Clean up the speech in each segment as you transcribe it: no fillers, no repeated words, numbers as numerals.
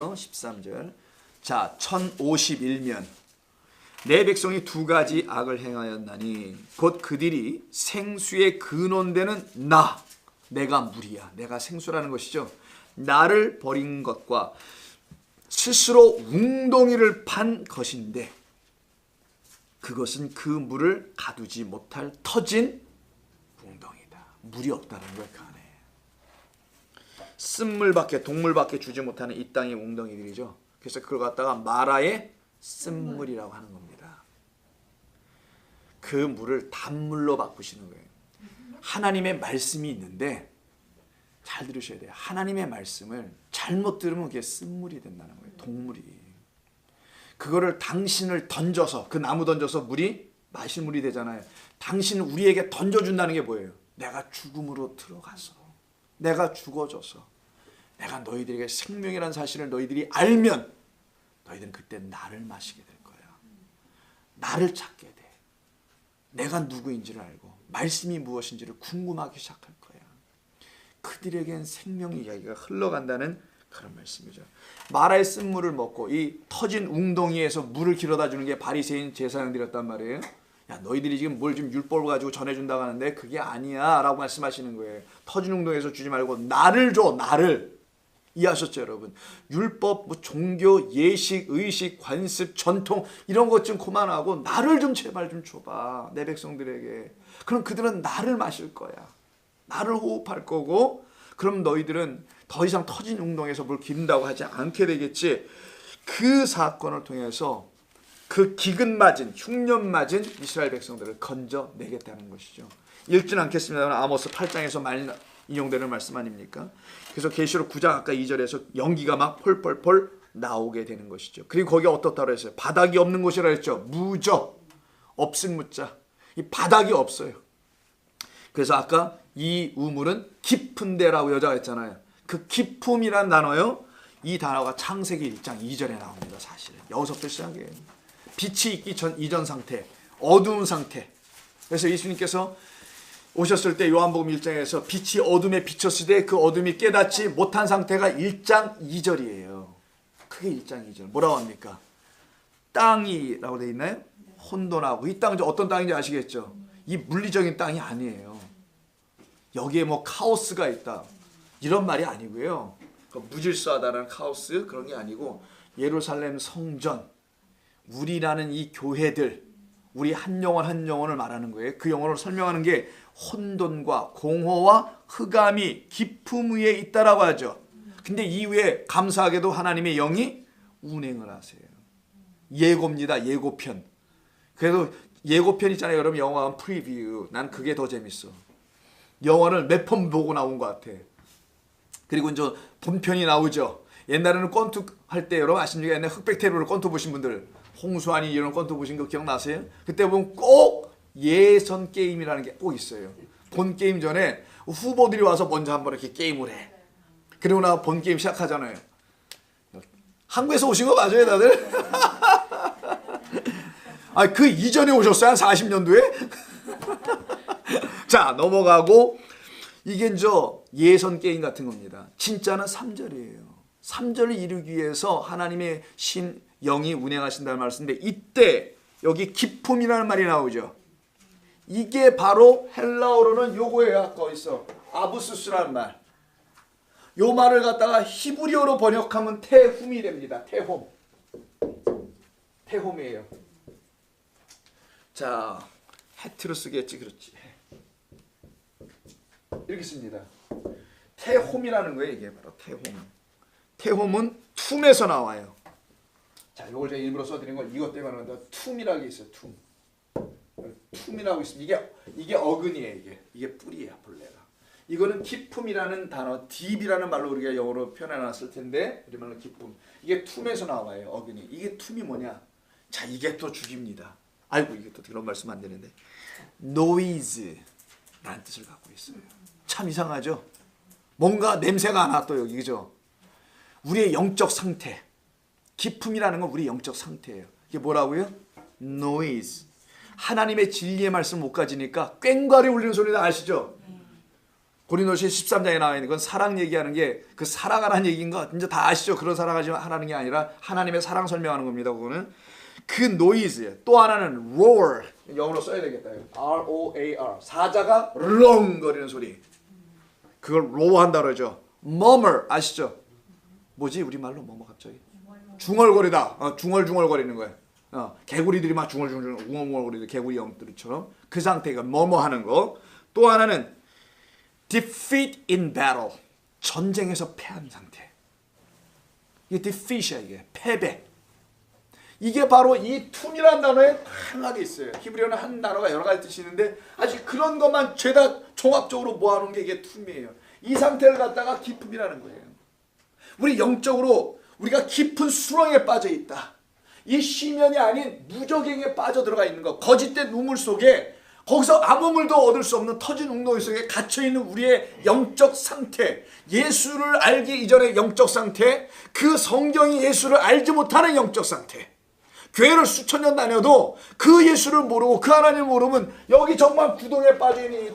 13절. 자, 1051년 내 백성이 두 가지 악을 행하였나니 곧 그들이 생수의 근원되는 내가 물이야. 내가 생수라는 것이죠. 나를 버린 것과 스스로 웅덩이를 판 것인데 그것은 그 물을 가두지 못할 터진 웅덩이다. 물이 없다는 거야. 그 안에 쓴물밖에 동물밖에 주지 못하는 이 땅의 웅덩이들이죠. 그래서 그걸 갖다가 마라의 쓴물이라고 하는 겁니다. 그 물을 단물로 바꾸시는 거예요. 하나님의 말씀이 있는데 잘 들으셔야 돼요. 하나님의 말씀을 잘못 들으면 그게 쓴물이 된다는 거예요. 동물이. 그거를 당신을 던져서 그 나무 던져서 물이 마실 물이 되잖아요. 당신을 우리에게 던져준다는 게 뭐예요? 내가 죽음으로 들어가서 내가 죽어져서 내가 너희들에게 생명이라는 사실을 너희들이 알면 너희들은 그때 나를 마시게 될 거야. 나를 찾게 돼. 내가 누구인지를 알고 말씀이 무엇인지를 궁금하기 시작할 거야. 그들에겐 생명의 이야기가 흘러간다는 그런 말씀이죠. 마라의 쓴물을 먹고 이 터진 웅덩이에서 물을 길어다 주는 게 바리새인 제사장들이었단 말이에요. 야, 너희들이 지금 뭘 좀 율법을 가지고 전해준다고 하는데 그게 아니야 라고 말씀하시는 거예요. 터진 웅덩이에서 주지 말고 나를 줘. 나를. 이해하셨죠 여러분? 율법, 뭐 종교, 예식, 의식, 관습, 전통 이런 것 좀 그만하고 나를 좀 제발 좀 줘봐. 내 백성들에게. 그럼 그들은 나를 마실 거야. 나를 호흡할 거고 그럼 너희들은 더 이상 터진 웅덩이에서 뭘 기른다고 하지 않게 되겠지. 그 사건을 통해서 그 기근 맞은 흉년 맞은 이스라엘 백성들을 건져내겠다는 것이죠. 읽지는 않겠습니다만 아모스 8장에서 많이 인용되는 말씀 아닙니까? 그래서 계시록 9장 아까 2절에서 연기가 막 펄펄펄 나오게 되는 것이죠. 그리고 거기가 어떻다고 했어요? 바닥이 없는 곳이라 했죠. 무저, 없은 무자. 이 바닥이 없어요. 그래서 아까 이 우물은 깊은 데라고 여자가 했잖아요. 그 깊음이란 단어요. 이 단어가 창세기 1장 2절에 나옵니다. 사실은 여기서부터 시작이에요. 빛이 있기 전 이전 상태, 어두운 상태. 그래서 예수님께서 오셨을 때 요한복음 1장에서 빛이 어둠에 비쳤을 때 그 어둠이 깨닫지 못한 상태가 1장 2절이에요. 그게 1장 2절. 뭐라고 합니까? 땅이라고 되어 있나요? 혼돈하고. 이 땅은 어떤 땅인지 아시겠죠? 이 물리적인 땅이 아니에요. 여기에 뭐 카오스가 있다. 이런 말이 아니고요. 무질서하다는 카오스 그런 게 아니고 예루살렘 성전, 우리라는 이 교회들, 우리 한 영혼 한 영혼을 말하는 거예요. 그 영혼을 설명하는 게 혼돈과 공허와 흑암이 깊음 위에 있다라고 하죠. 근데 이후에 감사하게도 하나님의 영이 운행을 하세요. 예고입니다. 예고편. 그래도 예고편 있잖아요. 여러분 영화 프리뷰. 난 그게 더 재밌어. 영화를 몇 번 보고 나온 것 같아. 그리고 이제 본편이 나오죠. 옛날에는 권투 할 때 여러분 아십니까? 옛날 흑백 테러를 권투 보신 분들 홍수환이 이런 권투 보신 거 기억나세요? 그때 보면 꼭 예선 게임이라는 게 꼭 있어요. 본 게임 전에 후보들이 와서 먼저 한번 이렇게 게임을 해. 그리고 나 본 게임 시작하잖아요. 한국에서 오신 거 맞아요 다들? 아, 그 이전에 오셨어요? 한 40년도에? 자, 넘어가고 이게 이제 예선 게임 같은 겁니다. 진짜는 3절이에요. 3절을 이루기 위해서 하나님의 신 영이 운행하신다는 말씀인데 이때 여기 기품이라는 말이 나오죠. 이게 바로 헬라어로는 요거예요. 아까 있어. 아부스스라는 말. 요 말을 갖다가 히브리어로 번역하면 태홈이 됩니다. 태홈. 태홈이에요. 자, 해트로 쓰겠지. 그렇지. 이렇게 씁니다. 태홈이라는 거예요. 이게 바로 태홈. 태홈은 툼에서 나와요. 자, 이걸 제가 일부러 써드린 건 이것 때문에 그런데 툼이라고 있어요. 툼. 툼이라고 있습니다. 이게 어근이에요. 이게 뿌리예요. 본래가. 이거는 기품이라는 단어, 딥이라는 말로 우리가 영어로 표현해놨을 텐데 우리말로 기품. 이게 툼에서 나와요. 어근이. 이게 툼이 뭐냐? 자, 이게 또 죽입니다. 아이고 이게 또 그런 말씀 안 되는데 noise라는 뜻을 갖고 있어요. 참 이상하죠? 뭔가 냄새가 안 나 또 여기 그죠? 우리의 영적 상태. 기품이라는 건 우리 영적 상태예요. 이게 뭐라고요? noise. 하나님의 진리의 말씀 못 가지니까 꽹과리 울리는 소리 다 아시죠? 고린도서 13장에 나와 있는 건 사랑 얘기하는 게 그 사랑하라는 얘기인 거 이제 다 아시죠? 그런 사랑하지 하라는 게 아니라 하나님의 사랑 설명하는 겁니다. 그거는 그 노이즈. 또 하나는 roar. 영어로 써야 되겠다. R-O-A-R. 사자가 렁거리는 소리. 그걸 roar한다 그러죠. murmur 아시죠? 뭐지 우리말로 뭐뭐 갑자기? 중얼거리다. 중얼중얼거리는 거예요. 개구리들이 막 중얼중얼 웅얼웅얼거리는 개구리 영들처럼 그 상태가 뭐뭐하는 거. 또 하나는 defeat in battle. 전쟁에서 패한 상태. 이게 defeat이야 이게 패배. 이게 바로 이 툼이라는 단어에 다양하게 있어요. 히브리어는 한 단어가 여러 가지 뜻이 있는데 아직 그런 것만 죄다 종합적으로 모아놓은 게 이게 툼이에요. 이 상태를 갖다가 기쁨이라는 거예요. 우리 영적으로 우리가 깊은 수렁에 빠져 있다. 이 시면이 아닌 무저갱에 빠져 들어가 있는 것. 거짓된 우물 속에 거기서 아무 물도 얻을 수 없는 터진 웅덩이 속에 갇혀있는 우리의 영적 상태, 예수를 알기 이전의 영적 상태, 그 성경이 예수를 알지 못하는 영적 상태. 교회를 수천 년 다녀도 그 예수를 모르고 그 하나님을 모르면 여기 정말 구덩이에 빠져있는 이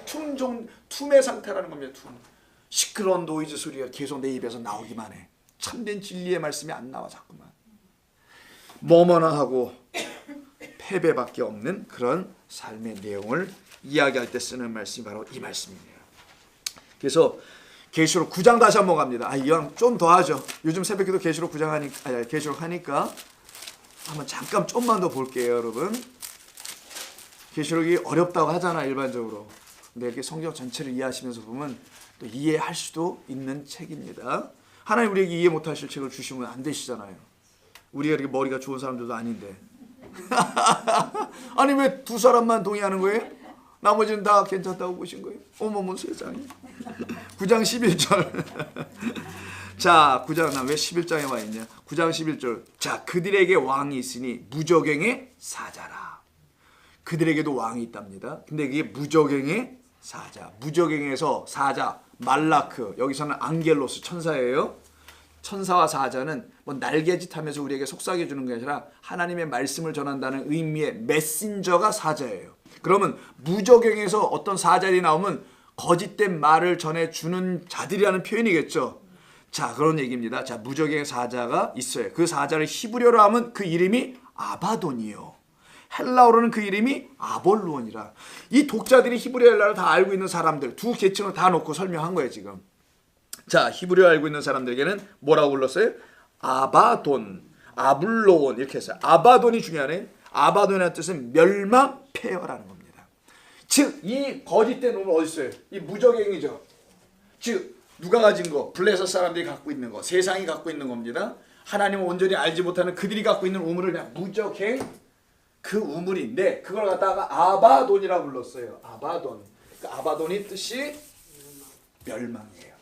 툼의 상태라는 겁니다. 툼. 시끄러운 노이즈 소리가 계속 내 입에서 나오기만 해. 참된 진리의 말씀이 안 나와 자꾸만. 뭐뭐나 하고 패배밖에 없는 그런 삶의 내용을 이야기할 때 쓰는 말씀이 바로 이 말씀입니다. 그래서 계시록 9장 다시 한번 갑니다. 이왕 좀 더 하죠. 요즘 새벽에도 계시록 9장 하니까, 계시록 하니까 한번 잠깐 좀만 더 볼게요, 여러분. 계시록이 어렵다고 하잖아, 일반적으로. 근데 이렇게 성경 전체를 이해하시면서 보면 또 이해할 수도 있는 책입니다. 하나님 우리에게 이해 못하실 책을 주시면 안 되시잖아요. 우리가 이렇게 머리가 좋은 사람들도 아닌데. 아니 왜 두 사람만 동의하는 거예요? 나머지는 다 괜찮다고 보신 거예요? 어머머 세상에. 9장 11절. 자, 9장 나 왜 11장에 와 있냐? 9장 11절. 자, 그들에게 왕이 있으니 무저갱의 사자라. 그들에게도 왕이 있답니다. 근데 이게 무저갱의 사자. 무저갱에서 사자 말라크. 여기서는 앙겔로스 천사예요. 천사와 사자는 뭐 날개짓 하면서 우리에게 속삭여 주는 게 아니라 하나님의 말씀을 전한다는 의미의 메신저가 사자예요. 그러면 무저갱에서 어떤 사자들이 나오면 거짓된 말을 전해주는 자들이라는 표현이겠죠. 자, 그런 얘기입니다. 자, 무저갱의 사자가 있어요. 그 사자를 히브리어로 하면 그 이름이 아바돈이요. 헬라어로는 그 이름이 아볼론이라. 이 독자들이 히브리어 헬라어를 다 알고 있는 사람들 두 계층을 다 놓고 설명한 거예요 지금. 자, 히브리어 알고 있는 사람들에게는 뭐라고 불렀어요? 아바돈, 아블로온 이렇게 했어요. 아바돈이 중요하네. 아바돈이라는 뜻은 멸망, 폐허라는 겁니다. 즉, 이 거짓된 우물 어디 있어요? 이 무저갱이죠. 즉, 누가 가진 거? 블레셋 사람들이 갖고 있는 거, 세상이 갖고 있는 겁니다. 하나님을 온전히 알지 못하는 그들이 갖고 있는 우물을 그냥 무저갱, 그 우물인데 그걸 갖다가 아바돈이라고 불렀어요. 아바돈. 그 아바돈이 뜻이 멸망이에요.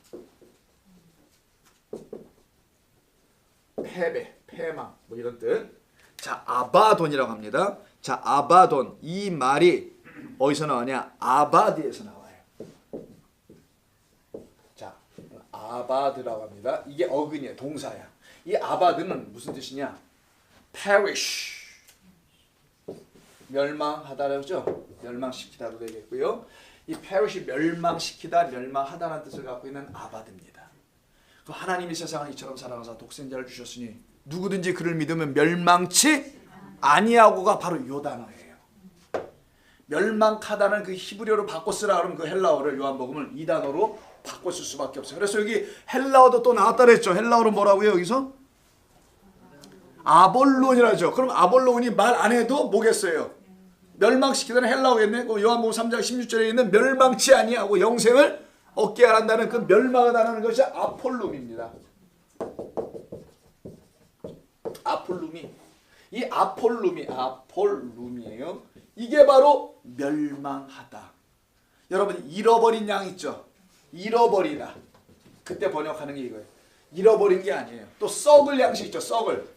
패배, 패망 뭐 이런 뜻. 자, 아바돈이라고 합니다. 자, 아바돈 이 말이 어디서 나오냐? 아바드에서 나와요. 자, 아바드라고 합니다. 이게 어근이에요. 동사야. 이 아바드는 무슨 뜻이냐? perish. 멸망하다라죠. 멸망시키다도 되겠고요. 이 perish이 멸망시키다, 멸망하다라는 뜻을 갖고 있는 아바드입니다. 하나님이 세상을 이처럼 사랑하사 독생자를 주셨으니 누구든지 그를 믿으면 멸망치 아니하고가 바로 이 단어예요. 멸망하다는 그 히브리어로 바꿔 쓰라 그러면 그 헬라어를 요한복음을 이 단어로 바꿔 쓸 수밖에 없어요. 그래서 여기 헬라어도 또 나왔다 그랬죠. 헬라어로 뭐라고요 여기서? 아볼론이라죠. 그럼 아볼론이 말 안 해도 뭐겠어요? 멸망시키다는 헬라어겠네. 그 요한복음 3장 16절에 있는 멸망치 아니하고 영생을 얻게 한다는 그 멸망을 하는 것이 아폴룸입니다. 아폴룸이 이 아폴룸이에요. 이게 바로 멸망하다. 여러분 잃어버린 양 있죠? 잃어버리다. 그때 번역하는 게 이거예요. 잃어버린 게 아니에요. 또 썩을 양식 있죠? 썩을.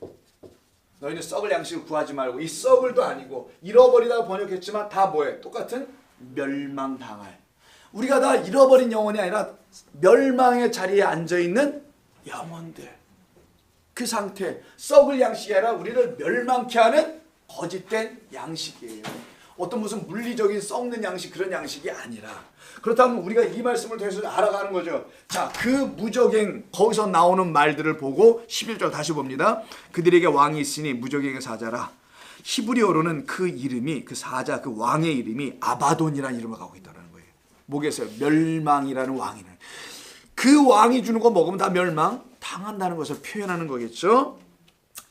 너희는 썩을 양식을 구하지 말고 이 썩을도 아니고 잃어버리다고 번역했지만 다 뭐예요? 똑같은 멸망당할. 우리가 다 잃어버린 영혼이 아니라 멸망의 자리에 앉아있는 영혼들. 그 상태, 썩을 양식이 아니라 우리를 멸망케 하는 거짓된 양식이에요. 어떤 무슨 물리적인 썩는 양식 그런 양식이 아니라 그렇다면 우리가 이 말씀을 통해서 알아가는 거죠. 자, 그 무적행 거기서 나오는 말들을 보고 11절 다시 봅니다. 그들에게 왕이 있으니 무적행의 사자라. 히브리어로는 그 이름이 그 사자 그 왕의 이름이 아바돈이라는 이름을 갖고 있다는 거예요. 뭐겠어요? 멸망이라는 왕이는. 그 왕이 주는 거 먹으면 다 멸망 당한다는 것을 표현하는 거겠죠.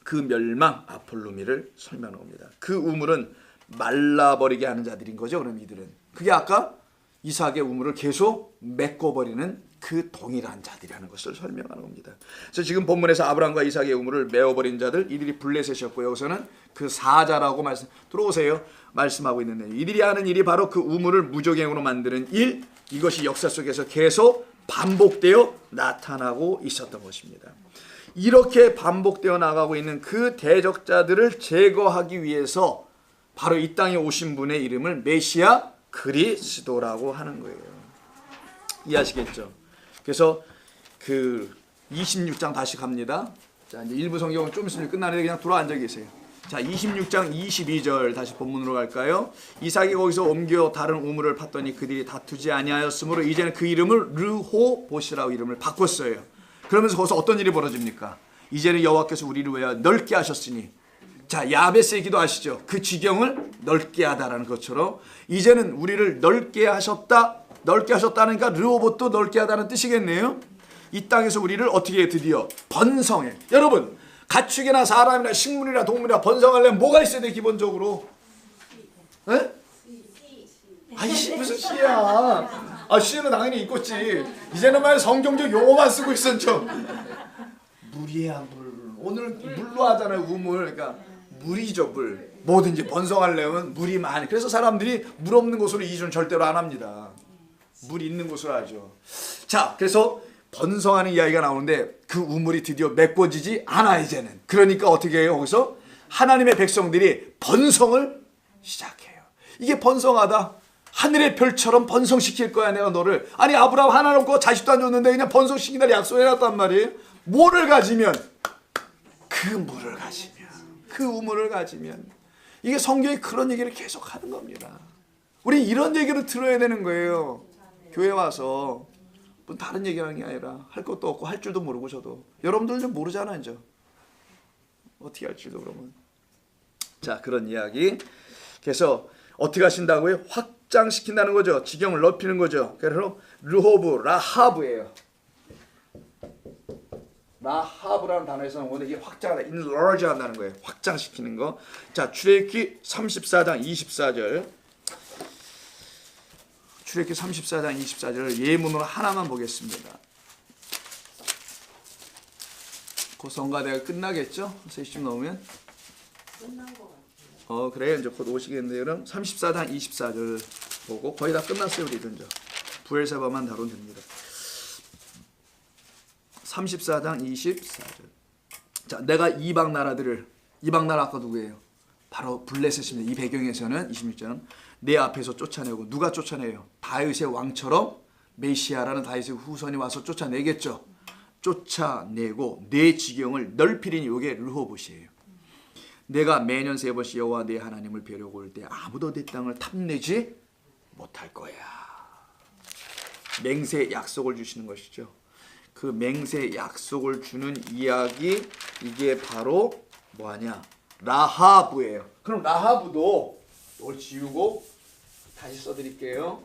그 멸망 아폴로미를 설명하는 겁니다. 그 우물은 말라버리게 하는 자들인 거죠. 그럼 이들은 그게 아까 이삭의 우물을 계속 메꿔버리는 그 동일한 자들이라는 것을 설명하는 겁니다. 그래서 지금 본문에서 아브라함과 이삭의 우물을 메어버린 자들 이들이 블레셋이었고 여기서는 그 사자라고 들어오세요. 말씀하고 있는데 이들이 하는 일이 바로 그 우물을 무적행으로 만드는 일, 이것이 역사 속에서 계속 반복되어 나타나고 있었던 것입니다. 이렇게 반복되어 나가고 있는 그 대적자들을 제거하기 위해서 바로 이 땅에 오신 분의 이름을 메시아 그리스도라고 하는 거예요. 이해하시겠죠? 그래서 그 26장 다시 갑니다. 자, 이제 일부 성경은 좀 있으면 끝나는데 그냥 돌아 앉아 계세요. 자, 26장 22절 다시 본문으로 갈까요? 이삭이 거기서 옮겨 다른 우물을 팠더니 그들이 다투지 아니하였으므로 이제는 그 이름을 르호봇이라고 이름을 바꿨어요. 그러면서 거기서 어떤 일이 벌어집니까? 이제는 여호와께서 우리를 위하여 넓게 하셨으니, 자, 야베스의 기도 아시죠? 그 지경을 넓게 하다라는 것처럼 이제는 우리를 넓게 하셨다. 넓게 하셨다니까 르호봇도 넓게 하다는 뜻이겠네요. 이 땅에서 우리를 어떻게 드디어 번성해. 여러분, 가축이나 사람이나 식물이나 동물이나 번성하려면 뭐가 있어야 돼 기본적으로? 에? 아이씨 무슨 씨야. 아, 씨는 당연히 있겠지. 이제는 말 성경적 용어만 쓰고 있었죠. 물이야 물. 오늘 물로 하잖아요. 우물. 그러니까 물이죠 물. 뭐든지 번성하려면 물이 많이. 그래서 사람들이 물 없는 곳으로 이주는 절대로 안 합니다. 물 있는 곳으로 하죠. 자, 그래서 번성하는 이야기가 나오는데 그 우물이 드디어 메꿔지지 않아 이제는. 그러니까 어떻게 해요? 거기서 하나님의 백성들이 번성을 시작해요. 이게 번성하다. 하늘의 별처럼 번성시킬 거야 내가 너를. 아니 아브라함 하나 놓고 자식도 안 줬는데 그냥 번성시킨다를 약속해놨단 말이에요. 뭐를 가지면? 그 물을 가지면. 그 우물을 가지면. 이게 성경이 그런 얘기를 계속 하는 겁니다. 우리 이런 얘기를 들어야 되는 거예요. 교회 와서 뭐 다른 얘기하는 게 아니라 할 것도 없고 할 줄도 모르고 저도. 여러분들은 좀 모르잖아요. 이제. 어떻게 할 줄도 그러면. 자, 그런 이야기. 그래서 어떻게 하신다고요? 확장시킨다는 거죠. 지경을 넓히는 거죠. 그래서 르호브, 라하브예요. 라하브라는 단어에서는 오늘 이게 확장하다, enlarge 한다는 거예요. 확장시키는 거. 자, 출애굽기 34장 24절. 출애굽기 34장 24절을 예문으로 하나만 보겠습니다. 곧 성가대가 끝나겠죠? 3시쯤 넘으면? 끝난 거 같아요. 그래요. 이제 곧 오시겠는데요. 그럼 34장 24절 보고 거의 다 끝났어요. 우리도 이제 부엘세바만 다루면 됩니다. 34장 24절. 자, 내가 이방 나라들을, 이방 나라 아까 누구예요? 바로 블레셋입니다. 이 배경에서는 26절은 내 앞에서 쫓아내고, 누가 쫓아내요? 다윗의 왕처럼 메시아라는 다윗의 후손이 와서 쫓아내겠죠. 쫓아내고 내 지경을 넓히리니, 이게 르호봇이에요. 내가 매년 3번씩 여호와 내 하나님을 뵈려고 올 때 아무도 내 땅을 탐내지 못할 거야. 맹세 약속을 주시는 것이죠. 그 맹세 약속을 주는 이야기, 이게 바로 뭐하냐? 라하브예요. 그럼 라하브도 이걸 지우고 다시 써드릴게요.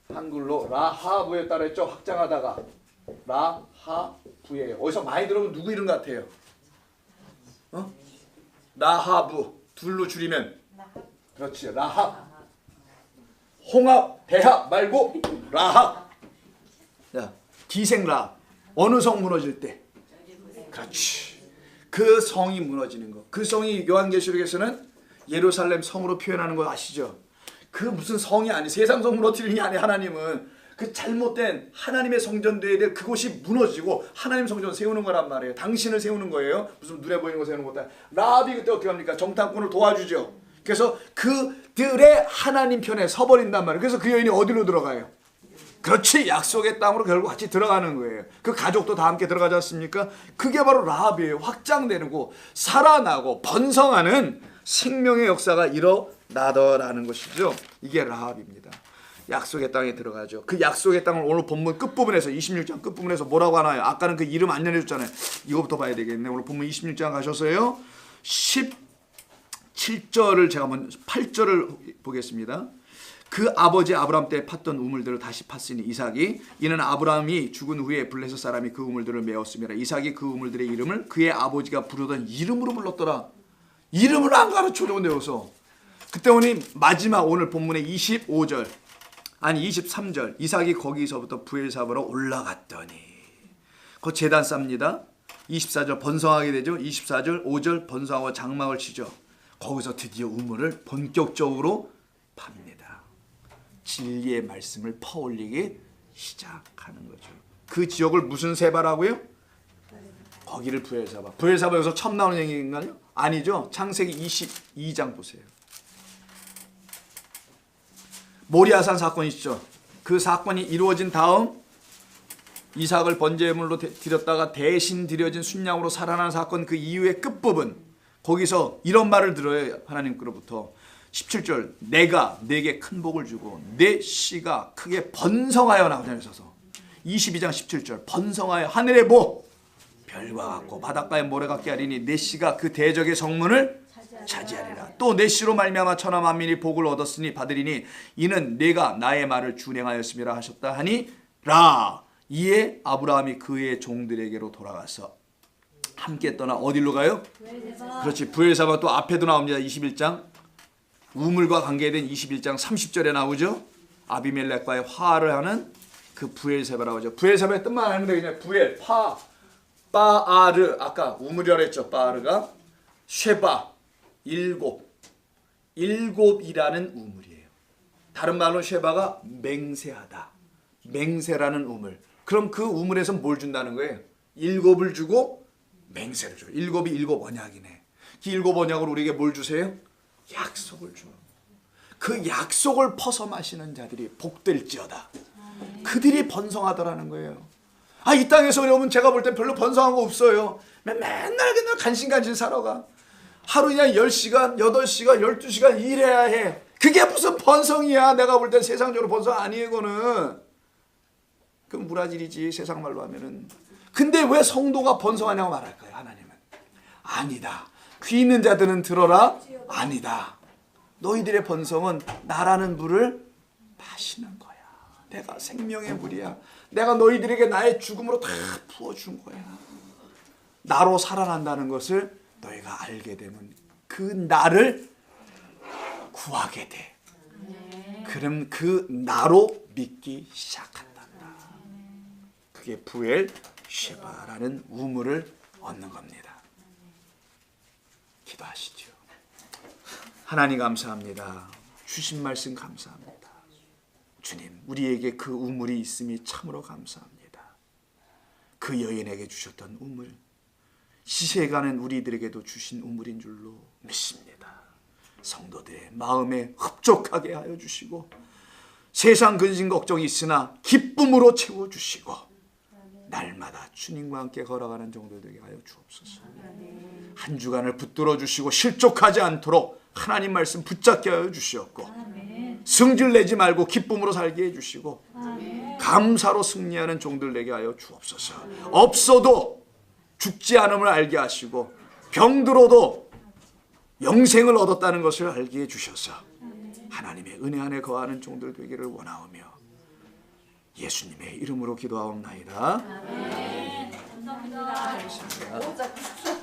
한글로 라하브에 따라 했죠. 확장하다가 라하브예요. 어디서 많이 들어본 누구 이름 같아요? 라하브, 둘로 줄이면 그렇지, 라합. 홍합, 대합 말고 라합. 자, 기생라. 어느 성 무너질 때? 그렇지. 그 성이 무너지는 거. 그 성이 요한계시록에서는 예루살렘 성으로 표현하는 거 아시죠? 그 무슨 성이 아니, 세상 성 무너뜨리는 게 아니. 하나님은 그 잘못된 하나님의 성전 돼야 될 그곳이 무너지고 하나님 성전 세우는 거란 말이에요. 당신을 세우는 거예요. 무슨 눈에 보이는 거 세우는 것도 아니고. 라합이 그때 어떻게 합니까? 정탐꾼을 도와주죠. 그래서 그들의 하나님 편에 서버린단 말이에요. 그래서 그 여인이 어디로 들어가요? 그렇지, 약속의 땅으로 결국 같이 들어가는 거예요. 그 가족도 다 함께 들어가지 않습니까? 그게 바로 라합이에요. 확장되고 살아나고 번성하는 생명의 역사가 일어나더라는 것이죠. 이게 라합입니다. 약속의 땅에 들어가죠. 그 약속의 땅을 오늘 본문 끝부분에서 26장 끝부분에서 뭐라고 하나요? 아까는 그 이름 안 알려줬잖아요. 이거부터 봐야 되겠네. 오늘 본문 26장 가셔서요. 17절을 제가 먼저 8절을 보겠습니다. 그 아버지 아브라함 때 팠던 우물들을 다시 팠으니 이삭이 이는 아브라함이 죽은 후에 블레셋 사람이 그 우물들을 메었습니다. 이삭이 그 우물들의 이름을 그의 아버지가 부르던 이름으로 불렀더라. 이름을 안 가르쳐줘 내어서. 그때 오니 마지막 오늘 본문의 25절 아니 23절 이삭이 거기서부터 브엘사바로 올라갔더니 그 제단 쌉니다. 24절 번성하게 되죠. 24절 5절 번성하고 장막을 치죠. 거기서 드디어 우물을 본격적으로 팝니다. 진리의 말씀을 퍼올리기 시작하는 거죠. 그 지역을 무슨 세바라고요? 거기를 브엘사바. 브엘사바 여기서 처음 나오는 얘기인가요? 아니죠. 창세기 22장 보세요. 모리아산 사건이시죠. 그 사건이 이루어진 다음 이삭을 번제물로 드렸다가 대신 드려진 순양으로 살아난 사건 그 이후의 끝부분 거기서 이런 말을 들어요. 하나님께로부터 17절 내가 네게 큰 복을 주고 내 씨가 크게 번성하여 나오잖아요. 22장 17절 번성하여 하늘의 복 별과 같고 바닷가의 모래 같게 하리니 내 씨가 그 대적의 성문을 차지하리라. 또 내 씨로 말미암아 천하 만민이 복을 얻었으니 받으리니 이는 내가 나의 말을 준행하였음이라 하셨다 하니라. 이에 아브라함이 그의 종들에게로 돌아가서 함께 떠나 어디로 가요? 그렇지. 브엘사바 또 앞에도 나옵니다. 21장 우물과 관계된 21장 30절에 나오죠. 아비멜렉과의 화를 하는 그 브엘세바라고 하죠. 브엘세바의 뜻만 알면 되겠냐. 브엘, 파, 바아르 아까 우물이라고 했죠. 바아르가 쉐바 일곱이라는 우물이에요. 다른 말로 쉐바가 맹세하다. 맹세라는 우물. 그럼 그 우물에서 뭘 준다는 거예요? 일곱을 주고 맹세를 줘요. 일곱이 일곱 언약이네. 그 일곱 언약으로 우리에게 뭘 주세요? 약속을 줘. 그 약속을 퍼서 마시는 자들이 복될지어다. 그들이 번성하더라는 거예요. 아, 이 땅에서 여러분 제가 볼 때 별로 번성한 거 없어요. 맨날 그냥 간신간신 살아가. 하루 그냥 10시간, 8시간, 12시간 일해야 해. 그게 무슨 번성이야. 내가 볼 땐 세상적으로 번성 아니에요. 그거는. 그럼 무라질이지 세상 말로 하면은. 근데 왜 성도가 번성하냐고 말할까요? 하나님은. 아니다. 귀 있는 자들은 들어라. 아니다. 너희들의 번성은 나라는 물을 마시는 거야. 내가 생명의 물이야. 내가 너희들에게 나의 죽음으로 다 부어준 거야. 나로 살아난다는 것을 너희가 알게 되면 그 나를 구하게 돼. 그럼 그 나로 믿기 시작한단다. 그게 부엘 쉐바라는 우물을 얻는 겁니다. 기도하시죠. 하나님 감사합니다. 주신 말씀 감사합니다. 주님, 우리에게 그 우물이 있음이 참으로 감사합니다. 그 여인에게 주셨던 우물, 시세가는 우리들에게도 주신 우물인 줄로 믿습니다. 성도들의 마음에 흡족하게 하여 주시고 세상 근심 걱정이 있으나 기쁨으로 채워주시고 날마다 주님과 함께 걸어가는 종들 되게 하여 주옵소서. 한 주간을 붙들어 주시고 실족하지 않도록 하나님 말씀 붙잡게 하여 주시옵고 승질내지 말고 기쁨으로 살게 해주시고 감사로 승리하는 종들 되게 하여 주옵소서. 없어도 죽지 않음을 알게 하시고 병들어도 영생을 얻었다는 것을 알게 해주셔서 하나님의 은혜 안에 거하는 종들 되기를 원하오며 예수님의 이름으로 기도하옵나이다. 감사합니다.